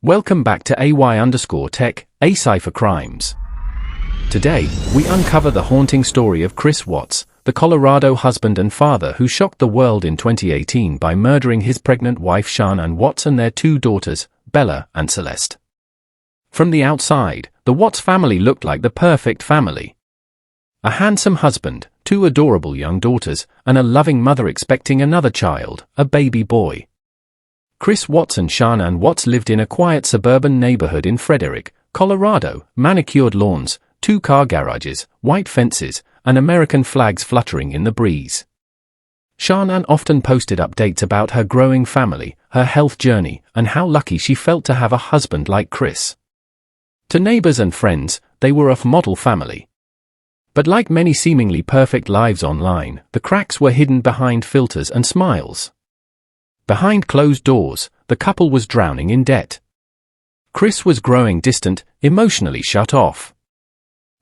Welcome back to AY_Tech, A Cipher Crimes. Today, we uncover the haunting story of Chris Watts, the Colorado husband and father who shocked the world in 2018 by murdering his pregnant wife Shanann Watts and their two daughters, Bella and Celeste. From the outside, the Watts family looked like the perfect family. A handsome husband, two adorable young daughters, and a loving mother expecting another child, a baby boy. Chris Watts and Shanann Watts lived in a quiet suburban neighborhood in Frederick, Colorado, manicured lawns, two-car garages, white fences, and American flags fluttering in the breeze. Shanann often posted updates about her growing family, her health journey, and how lucky she felt to have a husband like Chris. To neighbors and friends, they were a model family. But like many seemingly perfect lives online, the cracks were hidden behind filters and smiles. Behind closed doors, the couple was drowning in debt. Chris was growing distant, emotionally shut off.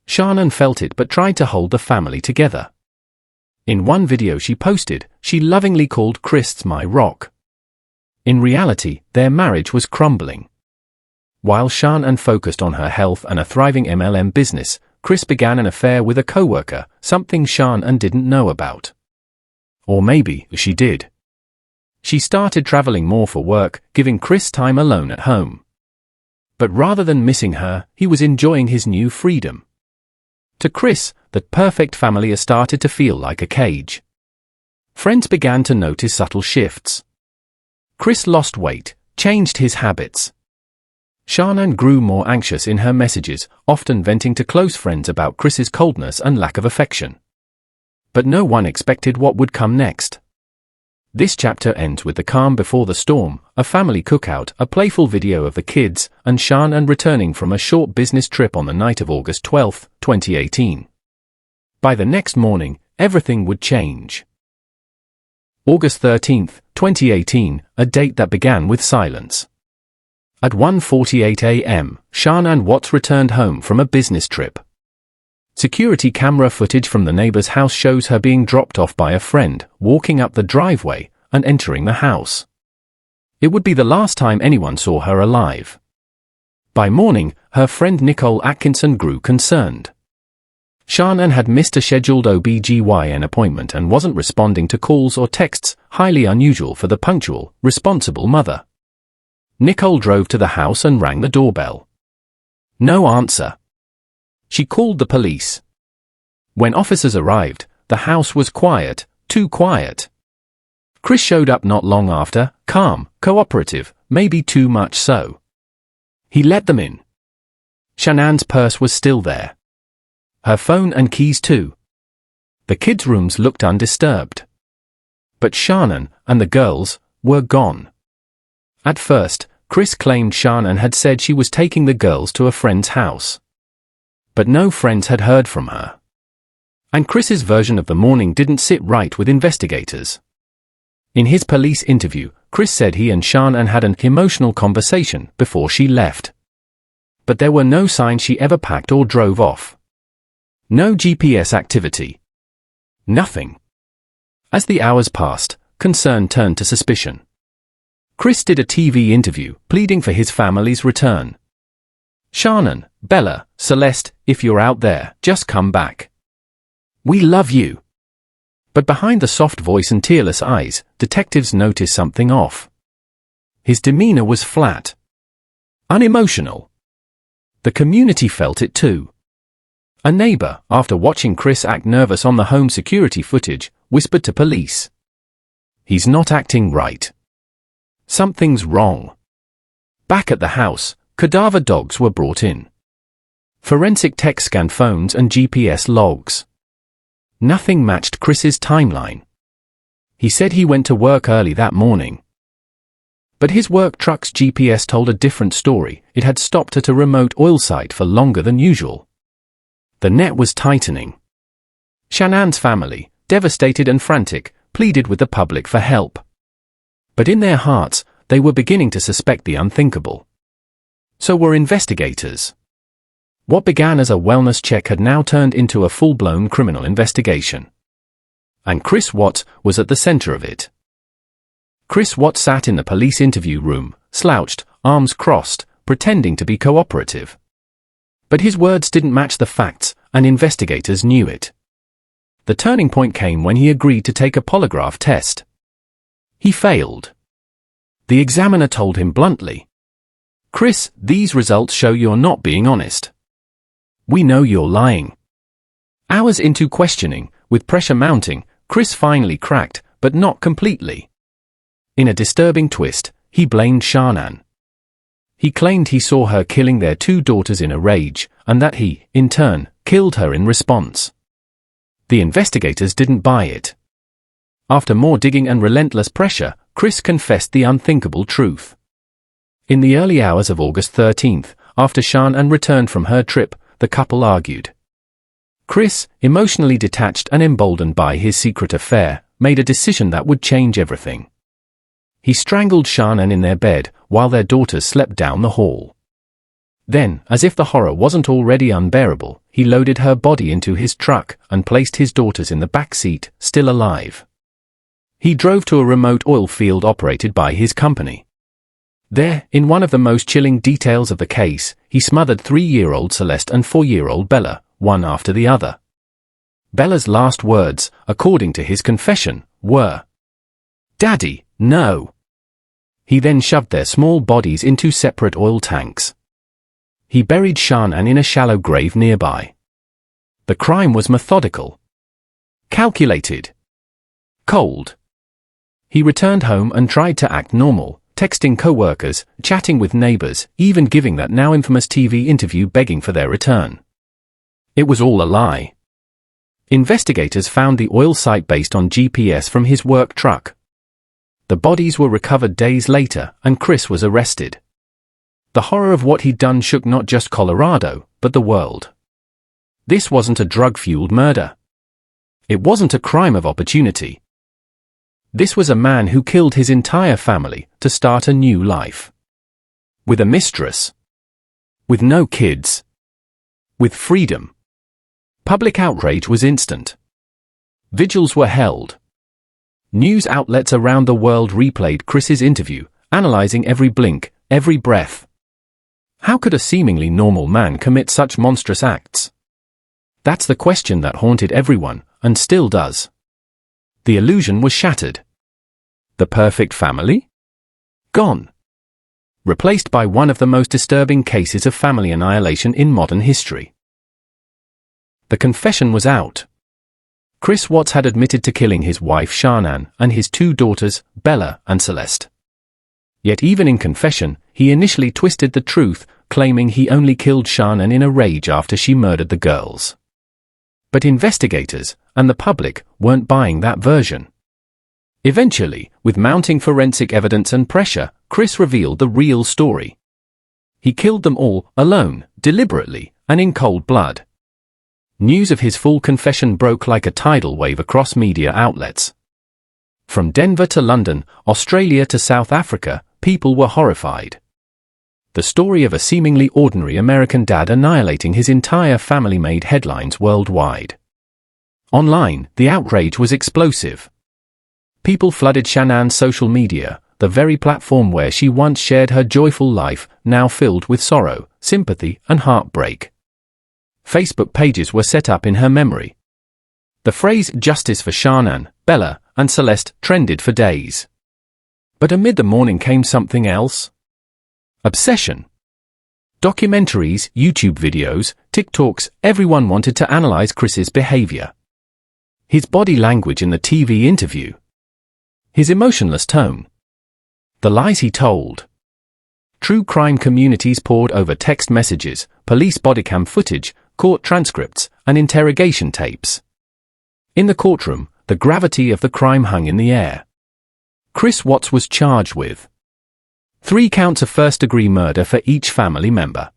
Shanann felt it but tried to hold the family together. In one video she posted, she lovingly called Chris my rock. In reality, their marriage was crumbling. While Shanann focused on her health and a thriving MLM business, Chris began an affair with a coworker, something Shanann didn't know about. Or maybe she did. She started traveling more for work, giving Chris time alone at home. But rather than missing her, he was enjoying his new freedom. To Chris, the perfect family started to feel like a cage. Friends began to notice subtle shifts. Chris lost weight, changed his habits. Shanann grew more anxious in her messages, often venting to close friends about Chris's coldness and lack of affection. But no one expected what would come next. This chapter ends with the calm before the storm, a family cookout, a playful video of the kids, and Shanann returning from a short business trip on the night of August 12, 2018. By the next morning, everything would change. August 13, 2018, a date that began with silence. At 1:48 a.m., Shanann Watts returned home from a business trip. Security camera footage from the neighbor's house shows her being dropped off by a friend, walking up the driveway, and entering the house. It would be the last time anyone saw her alive. By morning, her friend Nicole Atkinson grew concerned. Shanann had missed a scheduled OB/GYN appointment and wasn't responding to calls or texts, highly unusual for the punctual, responsible mother. Nicole drove to the house and rang the doorbell. No answer. She called the police. When officers arrived, the house was quiet, too quiet. Chris showed up not long after, calm, cooperative, maybe too much so. He let them in. Shanann's purse was still there. Her phone and keys too. The kids' rooms looked undisturbed. But Shanann and the girls were gone. At first, Chris claimed Shanann had said she was taking the girls to a friend's house. But no friends had heard from her. And Chris's version of the morning didn't sit right with investigators. In his police interview, Chris said he and Shanann had an emotional conversation before she left. But there were no signs she ever packed or drove off. No GPS activity. Nothing. As the hours passed, concern turned to suspicion. Chris did a TV interview, pleading for his family's return. Shanann, Bella, Celeste, if you're out there, just come back. We love you. But behind the soft voice and tearless eyes, detectives noticed something off. His demeanor was flat. Unemotional. The community felt it too. A neighbor, after watching Chris act nervous on the home security footage, whispered to police. He's not acting right. Something's wrong. Back at the house, cadaver dogs were brought in. Forensic tech scanned phones and GPS logs. Nothing matched Chris's timeline. He said he went to work early that morning. But his work truck's GPS told a different story. It had stopped at a remote oil site for longer than usual. The net was tightening. Shanann's family, devastated and frantic, pleaded with the public for help. But in their hearts, they were beginning to suspect the unthinkable. So were investigators. What began as a wellness check had now turned into a full-blown criminal investigation. And Chris Watts was at the center of it. Chris Watts sat in the police interview room, slouched, arms crossed, pretending to be cooperative. But his words didn't match the facts, and investigators knew it. The turning point came when he agreed to take a polygraph test. He failed. The examiner told him bluntly, "Chris, these results show you're not being honest. We know you're lying." Hours into questioning, with pressure mounting, Chris finally cracked, but not completely. In a disturbing twist, he blamed Shanann. He claimed he saw her killing their 2 daughters in a rage, and that he, in turn, killed her in response. The investigators didn't buy it. After more digging and relentless pressure, Chris confessed the unthinkable truth. In the early hours of August 13th, after Shanann returned from her trip, the couple argued. Chris, emotionally detached and emboldened by his secret affair, made a decision that would change everything. He strangled Shanann in their bed, while their daughters slept down the hall. Then, as if the horror wasn't already unbearable, he loaded her body into his truck and placed his daughters in the back seat, still alive. He drove to a remote oil field operated by his company. There, in one of the most chilling details of the case, he smothered 3-year-old Celeste and 4-year-old Bella, one after the other. Bella's last words, according to his confession, were, "Daddy, no." He then shoved their small bodies into separate oil tanks. He buried Shanann in a shallow grave nearby. The crime was methodical, calculated, cold. He returned home and tried to act normal, texting co-workers, chatting with neighbors, even giving that now infamous TV interview begging for their return. It was all a lie. Investigators found the oil site based on GPS from his work truck. The bodies were recovered days later, and Chris was arrested. The horror of what he'd done shook not just Colorado, but the world. This wasn't a drug-fueled murder. It wasn't a crime of opportunity. This was a man who killed his entire family to start a new life. With a mistress. With no kids. With freedom. Public outrage was instant. Vigils were held. News outlets around the world replayed Chris's interview, analyzing every blink, every breath. How could a seemingly normal man commit such monstrous acts? That's the question that haunted everyone, and still does. The illusion was shattered. The perfect family? Gone. Replaced by one of the most disturbing cases of family annihilation in modern history. The confession was out. Chris Watts had admitted to killing his wife Shanann and his 2 daughters, Bella and Celeste. Yet even in confession, he initially twisted the truth, claiming he only killed Shanann in a rage after she murdered the girls. But investigators, and the public, weren't buying that version. Eventually, with mounting forensic evidence and pressure, Chris revealed the real story. He killed them all, alone, deliberately, and in cold blood. News of his full confession broke like a tidal wave across media outlets. From Denver to London, Australia to South Africa, people were horrified. The story of a seemingly ordinary American dad annihilating his entire family made headlines worldwide. Online, the outrage was explosive. People flooded Shanann's social media, the very platform where she once shared her joyful life, now filled with sorrow, sympathy, and heartbreak. Facebook pages were set up in her memory. The phrase "Justice for Shanann, Bella, and Celeste" trended for days. But amid the mourning came something else. Obsession. Documentaries, YouTube videos, TikToks, everyone wanted to analyze Chris's behavior. His body language in the TV interview. His emotionless tone. The lies he told. True crime communities pored over text messages, police bodycam footage, court transcripts, and interrogation tapes. In the courtroom, the gravity of the crime hung in the air. Chris Watts was charged with 3 counts of first-degree murder for each family member.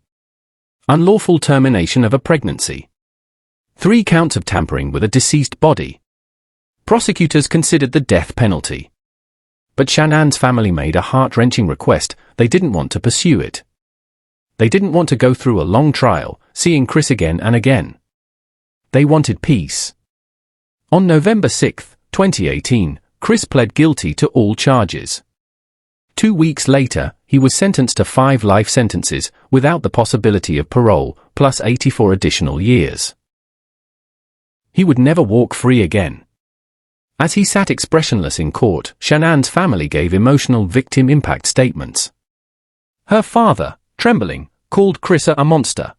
Unlawful termination of a pregnancy. 3 counts of tampering with a deceased body. Prosecutors considered the death penalty. But Shanann's family made a heart-wrenching request. They didn't want to pursue it. They didn't want to go through a long trial, seeing Chris again and again. They wanted peace. On November 6, 2018, Chris pled guilty to all charges. 2 weeks later, he was sentenced to 5 life sentences, without the possibility of parole, plus 84 additional years. He would never walk free again. As he sat expressionless in court, Shanann's family gave emotional victim impact statements. Her father, trembling, called Chris a monster.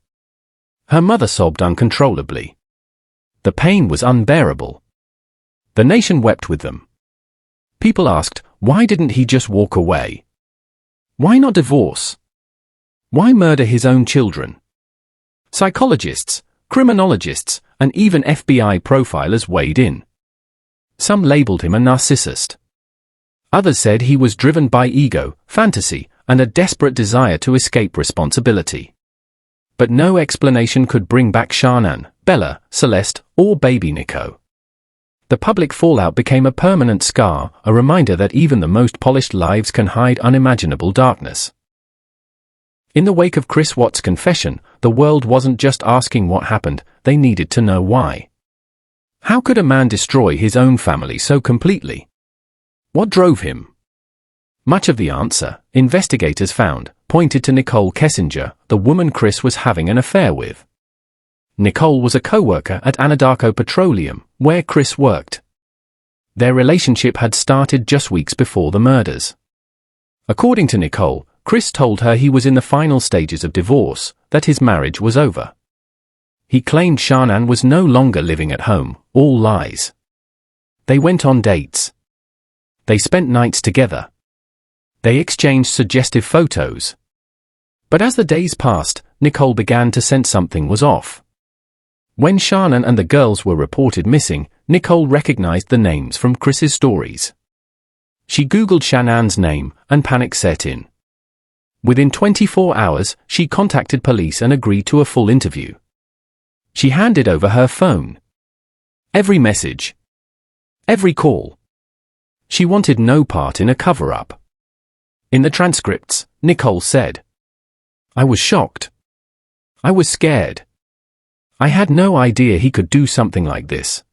Her mother sobbed uncontrollably. The pain was unbearable. The nation wept with them. People asked, why didn't he just walk away? Why not divorce? Why murder his own children? Psychologists, criminologists, and even FBI profilers weighed in. Some labeled him a narcissist. Others said he was driven by ego, fantasy, and a desperate desire to escape responsibility. But no explanation could bring back Shanann, Bella, Celeste, or baby Nico. The public fallout became a permanent scar, a reminder that even the most polished lives can hide unimaginable darkness. In the wake of Chris Watts' confession, the world wasn't just asking what happened, they needed to know why. How could a man destroy his own family so completely? What drove him? Much of the answer, investigators found, pointed to Nicole Kessinger, the woman Chris was having an affair with. Nicole was a co-worker at Anadarko Petroleum, where Chris worked. Their relationship had started just weeks before the murders. According to Nicole, Chris told her he was in the final stages of divorce, that his marriage was over. He claimed Shanann was no longer living at home, all lies. They went on dates. They spent nights together. They exchanged suggestive photos. But as the days passed, Nicole began to sense something was off. When Shanann and the girls were reported missing, Nicole recognized the names from Chris's stories. She Googled Shanann's name, and panic set in. Within 24 hours, she contacted police and agreed to a full interview. She handed over her phone. Every message. Every call. She wanted no part in a cover-up. In the transcripts, Nicole said, "I was shocked. I was scared. I had no idea he could do something like this.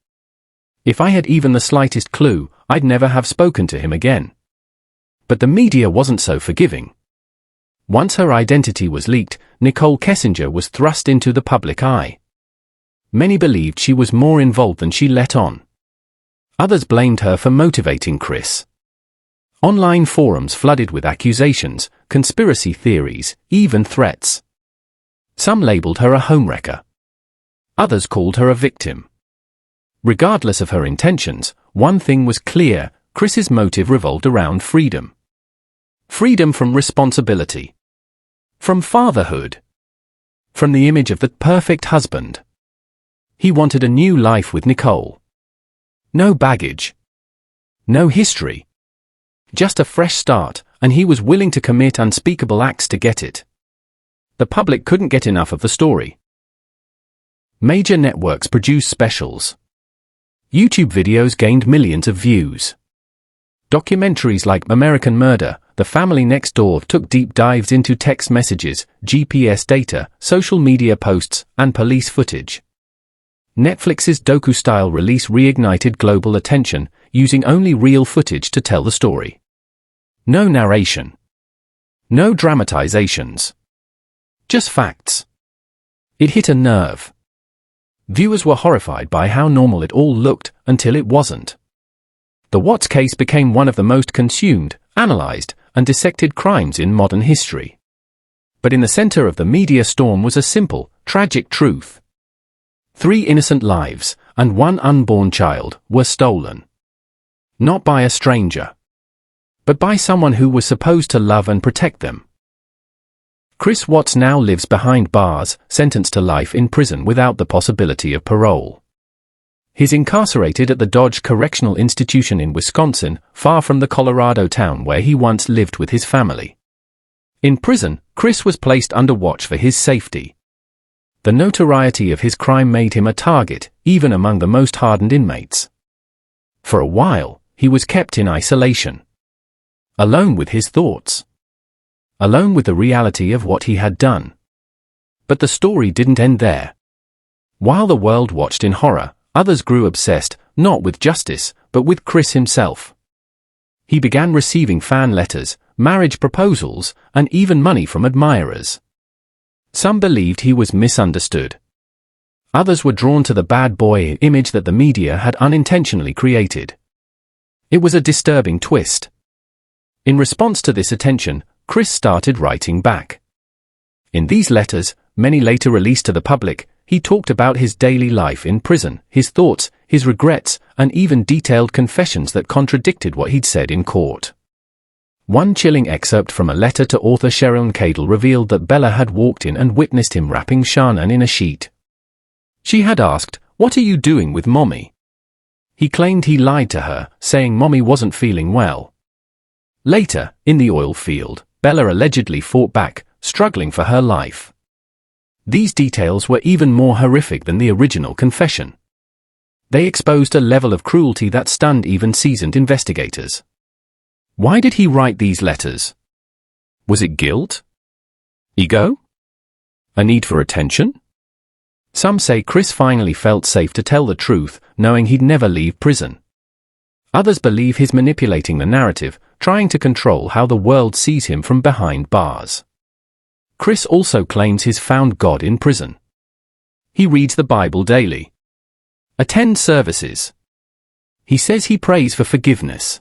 If I had even the slightest clue, I'd never have spoken to him again." But the media wasn't so forgiving. Once her identity was leaked, Nicole Kessinger was thrust into the public eye. Many believed she was more involved than she let on. Others blamed her for motivating Chris. Online forums flooded with accusations, conspiracy theories, even threats. Some labeled her a homewrecker. Others called her a victim. Regardless of her intentions, one thing was clear: Chris's motive revolved around freedom. Freedom from responsibility. From fatherhood. From the image of the perfect husband. He wanted a new life with Nicole. No baggage. No history. Just a fresh start, and he was willing to commit unspeakable acts to get it. The public couldn't get enough of the story. Major networks produced specials. YouTube videos gained millions of views. Documentaries like American Murder, The Family Next Door took deep dives into text messages, GPS data, social media posts, and police footage. Netflix's docu-style release reignited global attention, using only real footage to tell the story. No narration. No dramatizations. Just facts. It hit a nerve. Viewers were horrified by how normal it all looked, until it wasn't. The Watts case became one of the most consumed, analyzed, and dissected crimes in modern history. But in the center of the media storm was a simple, tragic truth. 3 innocent lives, and 1 unborn child, were stolen. Not by a stranger. But by someone who was supposed to love and protect them. Chris Watts now lives behind bars, sentenced to life in prison without the possibility of parole. He's incarcerated at the Dodge Correctional Institution in Wisconsin, far from the Colorado town where he once lived with his family. In prison, Chris was placed under watch for his safety. The notoriety of his crime made him a target, even among the most hardened inmates. For a while, he was kept in isolation. Alone with his thoughts. Alone with the reality of what he had done. But the story didn't end there. While the world watched in horror, others grew obsessed, not with justice, but with Chris himself. He began receiving fan letters, marriage proposals, and even money from admirers. Some believed he was misunderstood. Others were drawn to the bad boy image that the media had unintentionally created. It was a disturbing twist. In response to this attention, Chris started writing back. In these letters, many later released to the public, he talked about his daily life in prison, his thoughts, his regrets, and even detailed confessions that contradicted what he'd said in court. One chilling excerpt from a letter to author Shanann Watts revealed that Bella had walked in and witnessed him wrapping Shanann in a sheet. She had asked, "What are you doing with Mommy?" He claimed he lied to her, saying Mommy wasn't feeling well. Later, in the oil field, Bella allegedly fought back, struggling for her life. These details were even more horrific than the original confession. They exposed a level of cruelty that stunned even seasoned investigators. Why did he write these letters? Was it guilt? Ego? A need for attention? Some say Chris finally felt safe to tell the truth, knowing he'd never leave prison. Others believe he's manipulating the narrative, trying to control how the world sees him from behind bars. Chris also claims he's found God in prison. He reads the Bible daily. Attends services. He says he prays for forgiveness.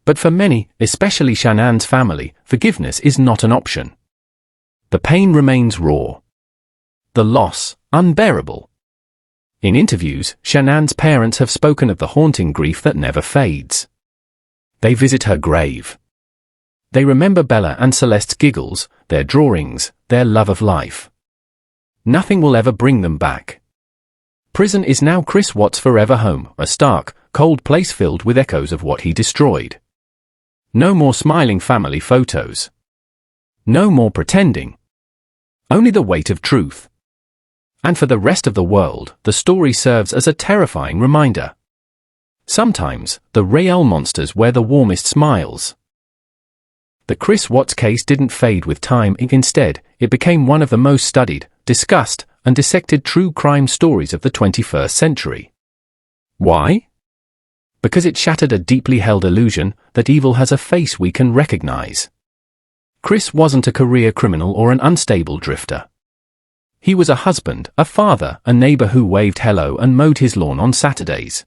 But for many, especially Shanann's family, forgiveness is not an option. The pain remains raw. The loss, unbearable. In interviews, Shanann's parents have spoken of the haunting grief that never fades. They visit her grave. They remember Bella and Celeste's giggles, their drawings, their love of life. Nothing will ever bring them back. Prison is now Chris Watts' forever home, a stark, cold place filled with echoes of what he destroyed. No more smiling family photos. No more pretending. Only the weight of truth. And for the rest of the world, the story serves as a terrifying reminder. Sometimes, the real monsters wear the warmest smiles. The Chris Watts case didn't fade with time. Instead, it became one of the most studied, discussed, and dissected true crime stories of the 21st century. Why? Because it shattered a deeply held illusion that evil has a face we can recognize. Chris wasn't a career criminal or an unstable drifter. He was a husband, a father, a neighbor who waved hello and mowed his lawn on Saturdays.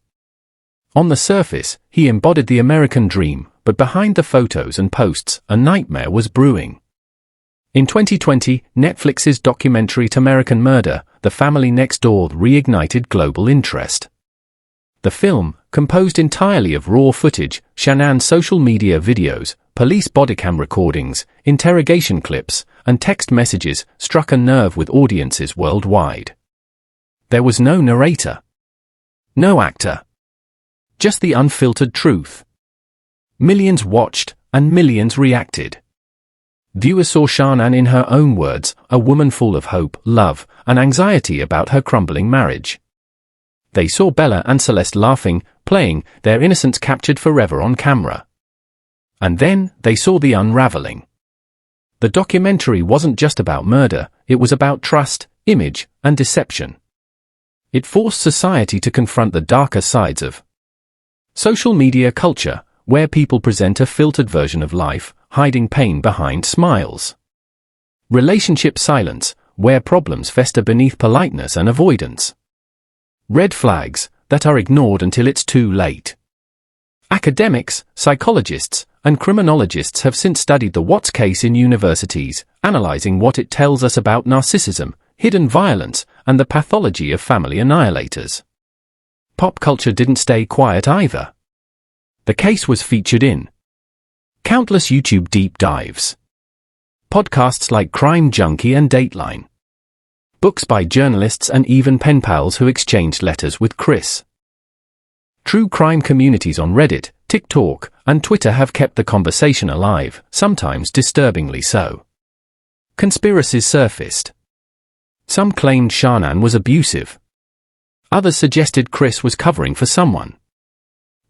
On the surface, he embodied the American dream, but behind the photos and posts, a nightmare was brewing. In 2020, Netflix's documentary American Murder, The Family Next Door reignited global interest. The film, composed entirely of raw footage, Shanann's social media videos, police bodycam recordings, interrogation clips, and text messages, struck a nerve with audiences worldwide. There was no narrator. No actor. Just the unfiltered truth. Millions watched, and millions reacted. Viewers saw Shanann in her own words, a woman full of hope, love, and anxiety about her crumbling marriage. They saw Bella and Celeste laughing, playing, their innocence captured forever on camera. And then, they saw the unraveling. The documentary wasn't just about murder, it was about trust, image, and deception. It forced society to confront the darker sides of social media culture, where people present a filtered version of life, hiding pain behind smiles. Relationship silence, where problems fester beneath politeness and avoidance. Red flags that are ignored until it's too late. Academics, psychologists, and criminologists have since studied the Watts case in universities, analyzing what it tells us about narcissism, hidden violence, and the pathology of family annihilators. Pop culture didn't stay quiet either. The case was featured in countless YouTube deep dives, podcasts like Crime Junkie and Dateline, books by journalists and even pen pals who exchanged letters with Chris. True crime communities on Reddit, TikTok, and Twitter have kept the conversation alive, sometimes disturbingly so. Conspiracies surfaced. Some claimed Shanann was abusive. Others suggested Chris was covering for someone.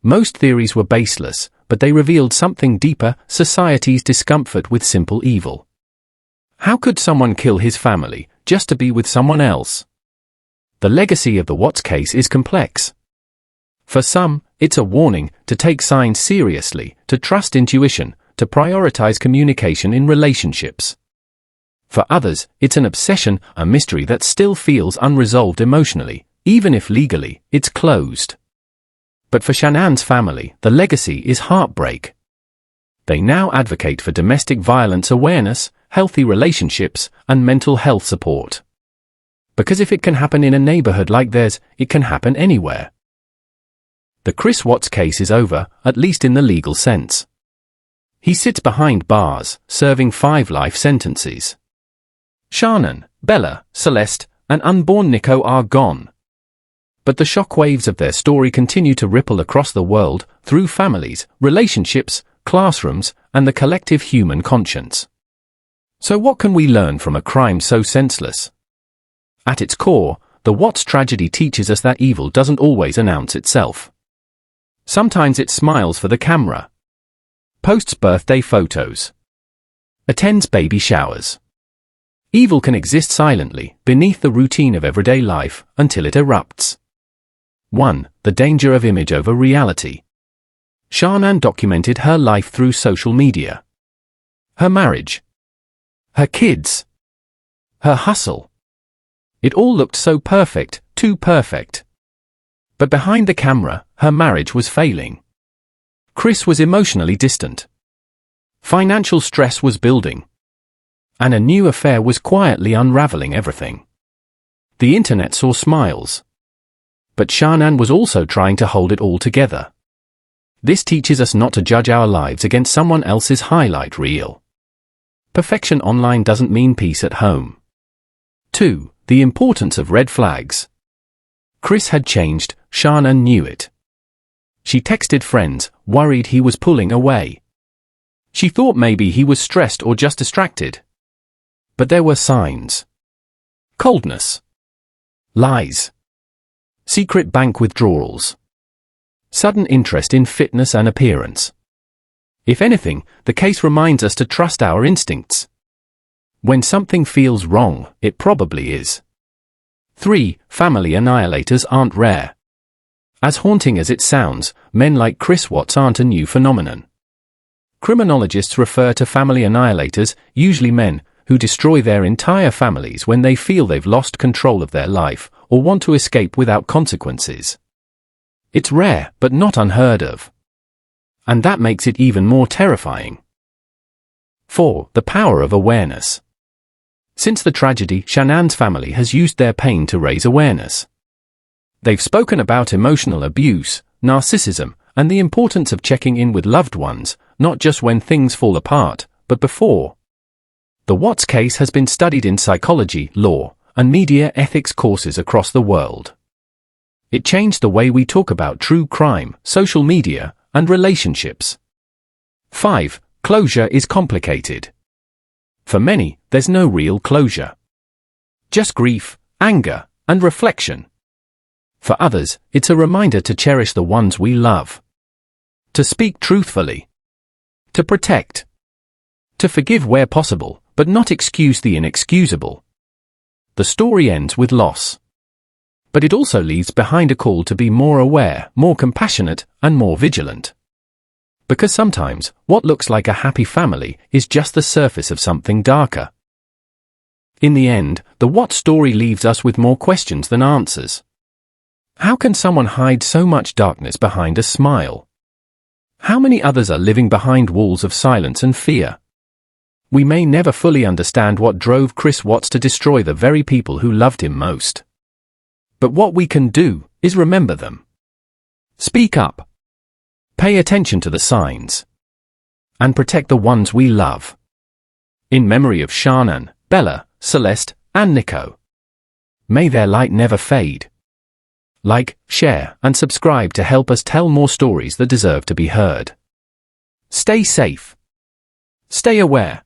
Most theories were baseless, but they revealed something deeper: society's discomfort with simple evil. How could someone kill his family, just to be with someone else? The legacy of the Watts case is complex. For some, it's a warning to take signs seriously, to trust intuition, to prioritize communication in relationships. For others, it's an obsession, a mystery that still feels unresolved emotionally, even if legally, it's closed. But for Shanann's family, the legacy is heartbreak. They now advocate for domestic violence awareness, healthy relationships, and mental health support. Because if it can happen in a neighborhood like theirs, it can happen anywhere. The Chris Watts case is over, at least in the legal sense. He sits behind bars, serving 5 life sentences. Shanann, Bella, Celeste, and unborn Nico are gone. But the shockwaves of their story continue to ripple across the world, through families, relationships, classrooms, and the collective human conscience. So what can we learn from a crime so senseless? At its core, the Watts tragedy teaches us that evil doesn't always announce itself. Sometimes it smiles for the camera, posts birthday photos, attends baby showers. Evil can exist silently, beneath the routine of everyday life, until it erupts. 1. The danger of image over reality. Shanann documented her life through social media. Her marriage. Her kids. Her hustle. It all looked so perfect, too perfect. But behind the camera, her marriage was failing. Chris was emotionally distant. Financial stress was building. And a new affair was quietly unraveling everything. The internet saw smiles. But Shanann was also trying to hold it all together. This teaches us not to judge our lives against someone else's highlight reel. Perfection online doesn't mean peace at home. 2. The importance of red flags. Chris had changed, Shanann knew it. She texted friends, worried he was pulling away. She thought maybe he was stressed or just distracted. But there were signs. Coldness. Lies. Secret bank withdrawals. Sudden interest in fitness and appearance. If anything, the case reminds us to trust our instincts. When something feels wrong, it probably is. 3. Family annihilators aren't rare. As haunting as it sounds, men like Chris Watts aren't a new phenomenon. Criminologists refer to family annihilators, usually men, who destroy their entire families when they feel they've lost control of their life, or want to escape without consequences. It's rare, but not unheard of. And that makes it even more terrifying. 4. The power of awareness. Since the tragedy, Shanann's family has used their pain to raise awareness. They've spoken about emotional abuse, narcissism, and the importance of checking in with loved ones, not just when things fall apart, but before. The Watts case has been studied in psychology, law, and media ethics courses across the world. It changed the way we talk about true crime, social media, and relationships. 5. Closure is complicated. For many, there's no real closure. Just grief, anger, and reflection. For others, it's a reminder to cherish the ones we love. To speak truthfully. To protect. To forgive where possible, but not excuse the inexcusable. The story ends with loss. But it also leaves behind a call to be more aware, more compassionate, and more vigilant. Because sometimes, what looks like a happy family is just the surface of something darker. In the end, the Watts story leaves us with more questions than answers. How can someone hide so much darkness behind a smile? How many others are living behind walls of silence and fear? We may never fully understand what drove Chris Watts to destroy the very people who loved him most. But what we can do is remember them. Speak up. Pay attention to the signs. And protect the ones we love. In memory of Shanann, Bella, Celeste, and Nico. May their light never fade. Like, share, and subscribe to help us tell more stories that deserve to be heard. Stay safe. Stay aware.